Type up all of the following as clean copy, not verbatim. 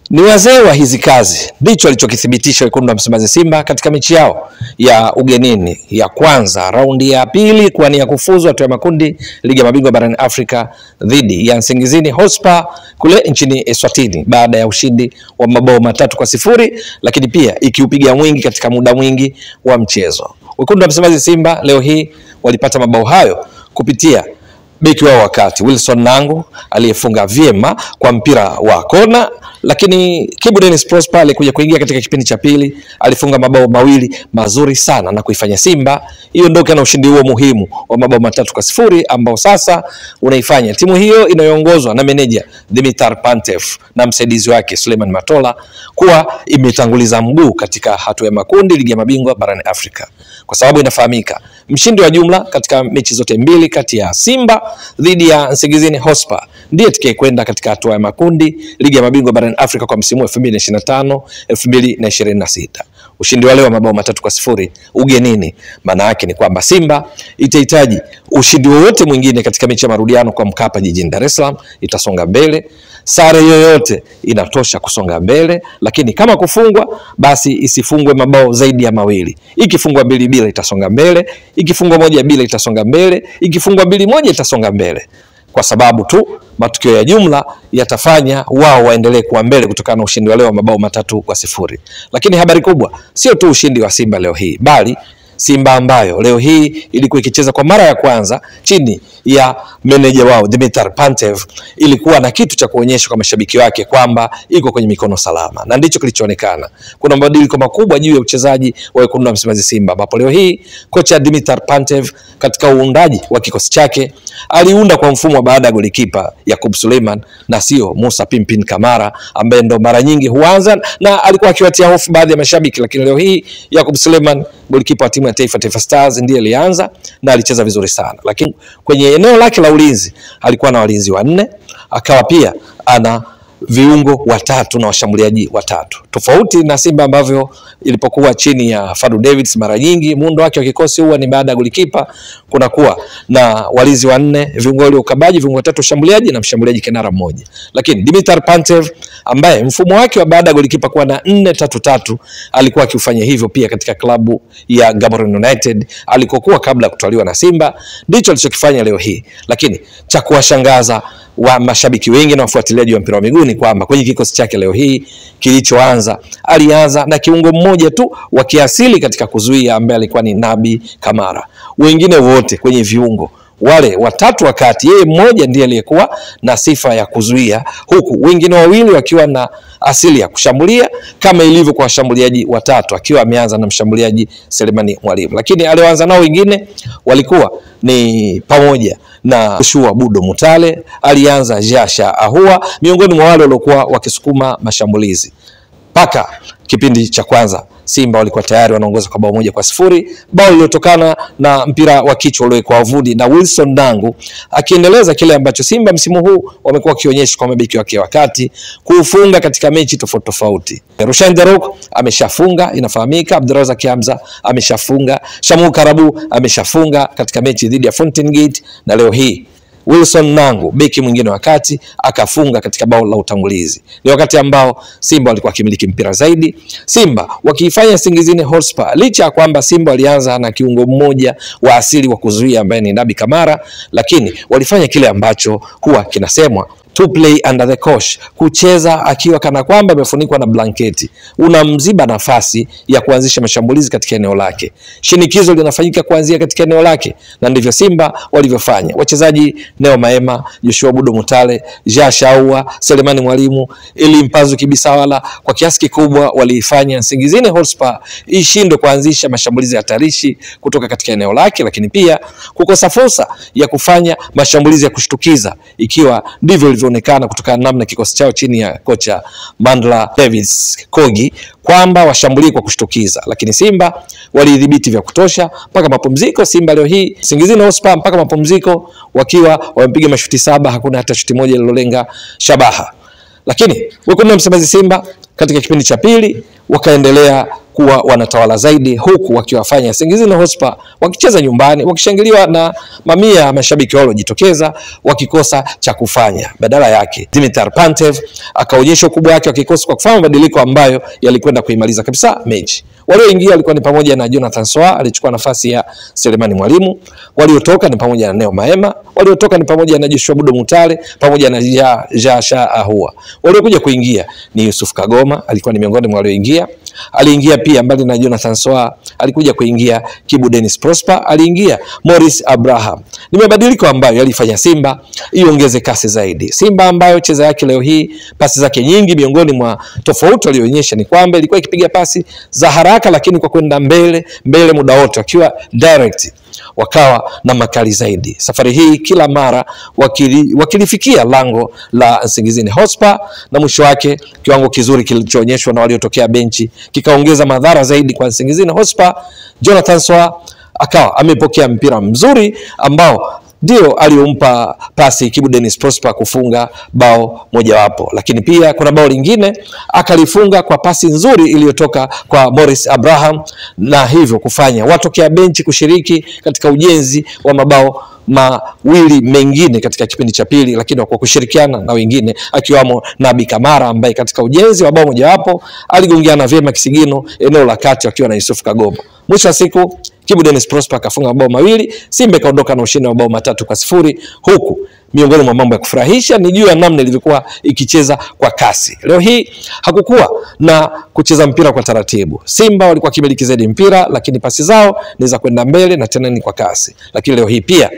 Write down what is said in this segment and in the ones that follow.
Ni wazee wa hizi kazi, ndicho alichokithibitisha wekundu wa Msimbazi Simba katika mechi yao ya ugenini ya kwanza raundi ya pili kuania kufuzu hatua ya makundi ligi ya mabingwa barani Afrika dhidi ya Nsingizini Hotspur kule nchini Eswatini baada ya ushindi wa mabao 3-0, lakini pia ikiupiga mwingi katika muda mwingi wa mchezo. Wekundu wa Msimbazi Simba leo hii walipata mabao hayo kupitia beki wao wakati Wilson Nangu aliyefunga vyema kwa mpira wa kona, lakini Kibu Denis Prosper alikuja kuingia katika kipindi cha pili alifunga mabao mawili mazuri sana na kuifanya Simba iondoke na ushindi huo muhimu wa mabao 3-0 ambao sasa unaifanya timu hiyo inayoongozwa na meneja Dimitar Pantev na msaidizi wake Suleiman Matola kuwa imetanguliza mguu katika hatua ya makundi ligi ya mabingwa barani Afrika, kwa sababu inafahamika mshindi wa jumla katika mechi zote mbili kati ya Simba dhidi ya Nsingizini Hotspur ndiye atakayekwenda katika hatua ya makundi ligi ya mabingwa barani Afrika kwa msimu 2025-2026. Ushindi wa leo wa mabao 3-0 ugenini, maana yake ni kwamba Simba itahitaji ushindi wowote mwingine katika mechi ya marudiano kwa Mkapa jijini Dar es Salaam itasonga mbele. Sare yoyote inatosha kusonga mbele, lakini kama kufungwa basi isifungwe mabao zaidi ya mawili. Ikifungwa 2-2 itasonga mbele, ikifungwa 1-2 itasonga mbele, ikifungwa 2-1 itasonga mbele, kwa sababu tu matukio ya jumla yatafanya wao waendelee kuwa mbele kutokana na ushindi wa leo wa mabao 3-0. Lakini habari kubwa sio tu ushindi wa Simba leo hii, bali Simba ambayo leo hii ilikuwa ikicheza kwa mara ya kwanza chini ya meneja wao Dimitar Pantev ilikuwa na kitu cha kuonyesha kwa mashabiki wake kwamba iko kwenye mikono salama, na ndicho kilichoonekana. Kuna mabadiliko makubwa juu ya uchezaji wa wekundu wa Msimbazi Simba, ambapo leo hii kocha Dimitar Pantev katika uundaji wa kikosi chake aliunda kwa mfumo wa baada ya golikipa Yakub Suleiman na sio Musa Pimpin Kamara ambaye ndo mara nyingi huanza na alikuwa akiwatia hofu baadhi ya mashabiki, lakini leo hii Yakub Suleiman golikipa wa timu ya Taifa Stars ndiye alianza na alicheza vizuri sana. Lakini kwenye eneo lake la ulinzi alikuwa na walinzi 4, akawa pia ana viungo 3 na washambuliaji 3. Tofauti na Simba ambavyo ilipokuwa chini ya Fadu Davids, mara nyingi muundo wake wa kikosi huwa ni baada ya golikipa kuna kuwa na walinzi 4, viungo wale ukabaji, viungo 3 washambuliaji na mshambuliaji kinara mmoja. Lakini Dimitar Pantev ambaye mfumo wake wa baada ya golikipa kuwa na 4-3-3 alikuwa akifanya hivyo pia katika klabu ya Gaborone United alikokuwa kabla ya kutwaliwa na Simba, ndicho alichokifanya leo hii. Lakini cha kuwashangaza wa mashabiki wengi na wafuatiliaji wa mpira wa miguu ni kwamba kwenye kikosi chake leo hii kilichoanza alianza na kiungo mmoja tu wa kiasili katika kuzuia ambaye alikuwa ni Nabi Kamara. Wengine wote kwenye viungo wale 3 wakati yeye mmoja ndiye aliyekuwa na sifa ya kuzuia, huku wengine 2 wakiwa na asili ya kushambulia kama ilivyo kwa washambuliaji 3 akiwa ameanza na mshambuliaji Selemani Mwalimu. Lakini alioanza nao wengine walikuwa ni pamoja na Joshua Budo Mutale, alianza Jasha Ahua, miongoni mwa wale waliokuwa wakisukuma mashambulizi. Paka kipindi cha kwanza Simba walikuwa tayari wanaongoza kwa bao 1-0, bao lililotokana na mpira wa kichwa uliowekwa wavuni na Wilson Nangu, akiendeleza kile ambacho Simba msimu huu wamekuwa wakionyesha kwa mabeki wake wakati kufunga katika mechi tofauti tofauti. Rushain Derok ameshafunga, inafahamika. Abdurazak Hamza ameshafunga, Shamu Karabu ameshafunga katika mechi dhidi ya Fountain Gate, na leo hii Wilson Nangu beki mwingine wakati akafunga katika bao la utangulizi. Ni wakati ambao Simba walikuwa kimiliki mpira zaidi, Simba wakiifanya Nsingizini Hotspur licha ya kwamba Simba walianza na kiungo mmoja wa asili wa kuzuia ambaye ni Nabi Kamara, lakini walifanya kile ambacho huwa kinasemwa to play under the cosh, kucheza akiwa kana kwamba amefunikwa na blanketi, unamziba nafasi ya kuanzisha mashambulizi katika eneo lake. Shinikizo linafanyika kuanzia katika eneo lake, na ndivyo Simba walivyofanya. Wachezaji Neo Maema, Joshua Budo Mutale, Jasha Ahua, Selemani Mwalimu, Elimpanzu Kibisawala kwa kiasi kikubwa waliifanya Nsingizini Hotspur ishindwe kuanzisha mashambulizi hatarishi kutoka katika eneo lake, lakini pia kukosa fursa ya kufanya mashambulizi ya kushtukiza, ikiwa ndivyo ilivyoonekana kutokana na namna kikosi chao chini ya kocha Mandla Davids Kogi kwamba washambulie kwa kushtukiza. Lakini Simba walidhibiti vya kutosha mpaka mapumziko. Simba leo hii Nsingizini Hotspur mpaka mapumziko wakiwa wamepiga mashuti 7, hakuna hata shuti moja lilolenga shabaha. Lakini wekundu wa Msimbazi Simba Katika kipindi cha pili wakaendelea kuwa wanatawala zaidi, huku wakiwafanya Nsingizini Hotspur wakicheza nyumbani, wakishangiliwa na mamia ya mashabiki wao waliojitokeza, wakikosa cha kufanya. Badala yake Dimitar Pantev akaonyesha ukubwa wake wa kikosi kwa kufanya mabadiliko ambayo yalikwenda kuimaliza kabisa mechi. Walioingia walikuwa ni pamoja na Jonathan Soa, alichukua nafasi ya Selemani Mwalimu. Waliotoka ni pamoja na Neo Maema, waliotoka ni pamoja na Joshua Budo Mutale, pamoja na Jasha Ahua. Waliokuja kuingia ni Yusuf Kagoma, alikuwa ni miongoni mwa walioingia. Aliingia pia mbali na Jonathan Soa, alikuja kuingia Kibu Dennis Prosper, aliingia Morris Abraham. Ni mabadiliko ambayo yalifanya Simba iongeze kasi zaidi. Simba ambayo cheza yake leo hii, pasi zake nyingi, miongoni mwa tofauti aliyoonyesha ni kwamba ilikuwa ikipiga pasi za haraka, lakini kwa kwenda mbele muda wote, wakiwa direct, wakawa na makali zaidi. Safari hii kila mara wakilifikia lango la Nsingizini Hotspur, na mwisho wake kiwango kizuri kilichoonyeshwa na waliotokea benchi kikaongeza madhara zaidi kwa Nsingizini Hotspur. Jonathan Soa akawa amepokea mpira mzuri ambao ndio aliompa pasi Kibu Dennis Prosper kufunga bao mojawapo, lakini pia kuna bao lingine akalifunga kwa pasi nzuri iliyotoka kwa Morris Abraham, na hivyo kufanya watokea benchi kushiriki katika ujenzi wa mabao mawili mengine katika kipindi cha pili, lakini kwa kushirikiana na wengine akiwamo Nabi Kamara ambaye katika ujenzi wa bao mojawapo aligongeana vyema kisigino eneo la kati akiwa na Yusuf Kagoma. Mwisho wa siku Kibu Dennis Prosper akafunga mabao mawili, Simba kaondoka na ushindi wa mabao 3-0, huku miongoni mwa mambo ya kufurahisha ni juu ya namna ilivyokuwa ikicheza kwa kasi. Leo hii hakukuwa na kucheza mpira kwa taratibu. Simba walikuwa kimiliki zaidi mpira, lakini pasi zao ni za kwenda mbele na tena ni kwa kasi. Lakini leo hii pia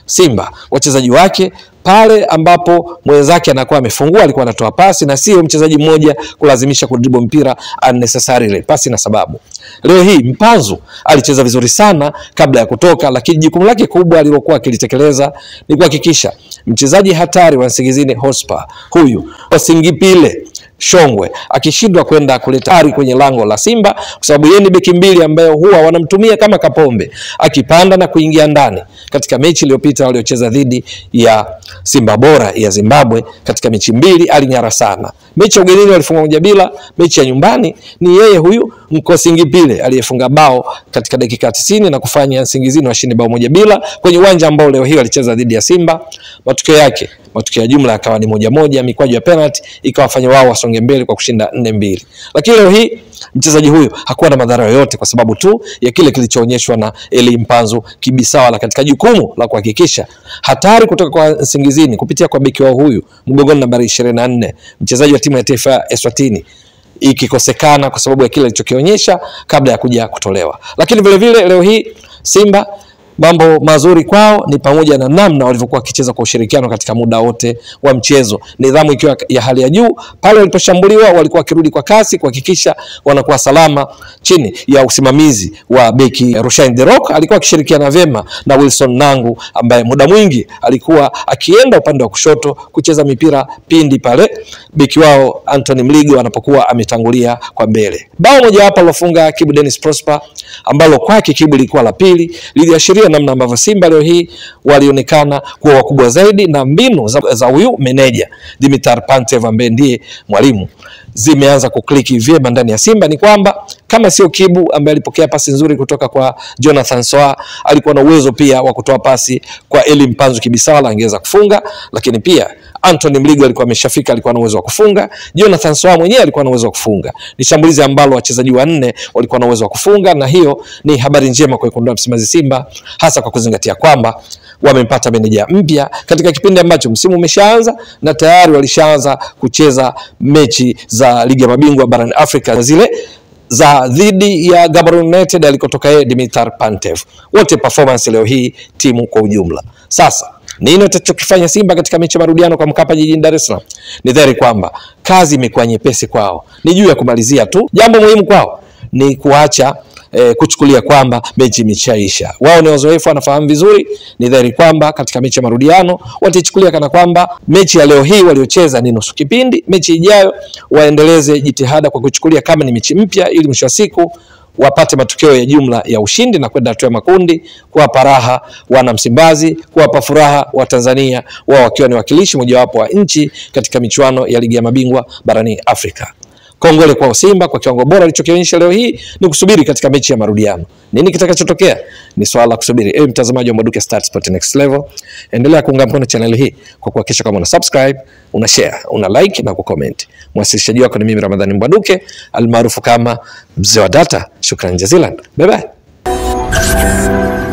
Simba wachezaji wake pale ambapo mwenzake anakuwa amefungua alikuwa anatoa pasi, na sio mchezaji mmoja kulazimisha kudribble mpira unnecessarily pasi na sababu. Leo hii Mpanzu alicheza vizuri sana kabla ya kutoka, lakini jukumu lake kubwa alilokuwa akilitekeleza ni kuhakikisha mchezaji hatari wa Nsingizini Hotspur huyu Singipile Shongwe akishindwa kwenda kuleta ari kwenye lango la Simba, kwa sababu yeye ni beki mbili ambayo huwa wanamtumia kama Kapombe akipanda na kuingia ndani. Katika mechi iliyopita waliocheza dhidi ya Simba Bora ya Zimbabwe, katika mechi mbili alinyara sana. Mechi ya ugenini walifunga 1-0, mechi ya nyumbani ni yeye huyu Nkosingipile aliyefunga bao katika dakika 90 na kufanya Nsingizini washinde bao 1-0 kwenye uwanja ambao leo hii walicheza dhidi ya Simba. Matokeo ya jumla yakawa ni 1-1, mikwaju ya penalty ikawafanya wao wasonge mbele kwa kushinda 4-2. Lakini leo hii mchezaji huyu hakuwa na madhara yoyote kwa sababu tu ya kile kilichoonyeshwa na Eli Mpanzu Kibisawala katika jukumu la kuhakikisha hatari kutoka kwa Nsingizini kupitia kwa beki wao huyu mgongoni nambari 24, mchezaji wa timu ya taifa ya Eswatini, ikikosekana kwa sababu ya kile alichokionyesha kabla ya kuja kutolewa. Lakini vile vile leo hii Simba mambo mazuri kwao ni pamoja na namna walivyokuwa wakicheza kwa ushirikiano katika muda wote wa mchezo. Nidhamu ikiwa ya hali ya juu, pale waliposhambuliwa walikuwa wakirudi kwa kasi kuhakikisha wanakuwa salama chini ya usimamizi wa beki Rushain De Rock. Alikuwa akishirikiana vyema na Wilson Nangu ambaye muda mwingi alikuwa akienda upande wa kushoto kucheza mipira pindi pale beki wao Anthony Mligo anapokuwa ametangulia kwa mbele. Bao moja hapa alofunga Kibu Dennis Prosper ambalo kwake Kibu lilikuwa la pili, liliashiria namna ambavyo Simba leo hii walionekana kuwa wakubwa zaidi, na mbinu za huyu meneja Dimitar Pantev ambaye ndiye mwalimu zimeanza kukliki vyema ndani ya Simba. Ni kwamba kama sio Kibu ambaye alipokea pasi nzuri kutoka kwa Jonathan Soa, alikuwa na uwezo pia wa kutoa pasi kwa Eli Mpanzu Kibisawala, angeweza kufunga. Lakini pia Anthony Mligo alikuwa ameshafika, alikuwa na uwezo wa kufunga. Jonathan Soa mwenyewe alikuwa na uwezo wa kufunga. Ni shambulizi ambalo wachezaji wanne walikuwa na uwezo wa kufunga, na hiyo ni habari njema kwa kuondoa Msimbazi Simba, hasa kwa kuzingatia kwamba wamempata meneja mpya katika kipindi ambacho msimu umeshaanza na tayari walishaanza kucheza mechi za ligi ya mabingwa barani Afrika, zile za dhidi ya Gaborone United alikotoka yeye Dimitar Pantev. Wote performance leo hii timu kwa ujumla. Sasa nini watachokifanya Simba katika mechi ya marudiano kwa Mkapa jijini Dar es Salaam? Ni dhahiri kwamba kazi imekuwa nyepesi kwao, ni juu ya kumalizia tu. Jambo muhimu kwao ni kuacha kuchukulia kwamba mechi imeshaisha. Wao ni wazoefu, wanafahamu vizuri. Ni dhahiri kwamba katika mechi ya marudiano watachukulia kana kwamba mechi ya leo hii waliocheza ni nusu kipindi. Mechi ijayo waendeleze jitihada kwa kuchukulia kama ni mechi mpya, ili mwisho wa siku wapate matokeo ya jumla ya ushindi na kwenda hatua ya makundi, kuwapa raha wana Msimbazi, kuwapa furaha wa Tanzania, wao wakiwa ni wakilishi mojawapo wa nchi katika michuano ya ligi ya mabingwa barani Afrika. Kongole kwa Simba kwa kiwango bora alichokionyesha leo hii, ni kusubiri katika mechi ya marudiano. Nini kitakachotokea? Ni swala la kusubiri. Mtazamaji wa Mbwaduke Stats Sport Next Level, endelea kuunga mkono channel hii kwa kuhakikisha kama una subscribe, una share, una like na kucomment. Mwasilishaji wako ni mimi Ramadhani Mbwaduke, almaarufu kama Mzee wa Data. Shukrani jazilan. Bye bye.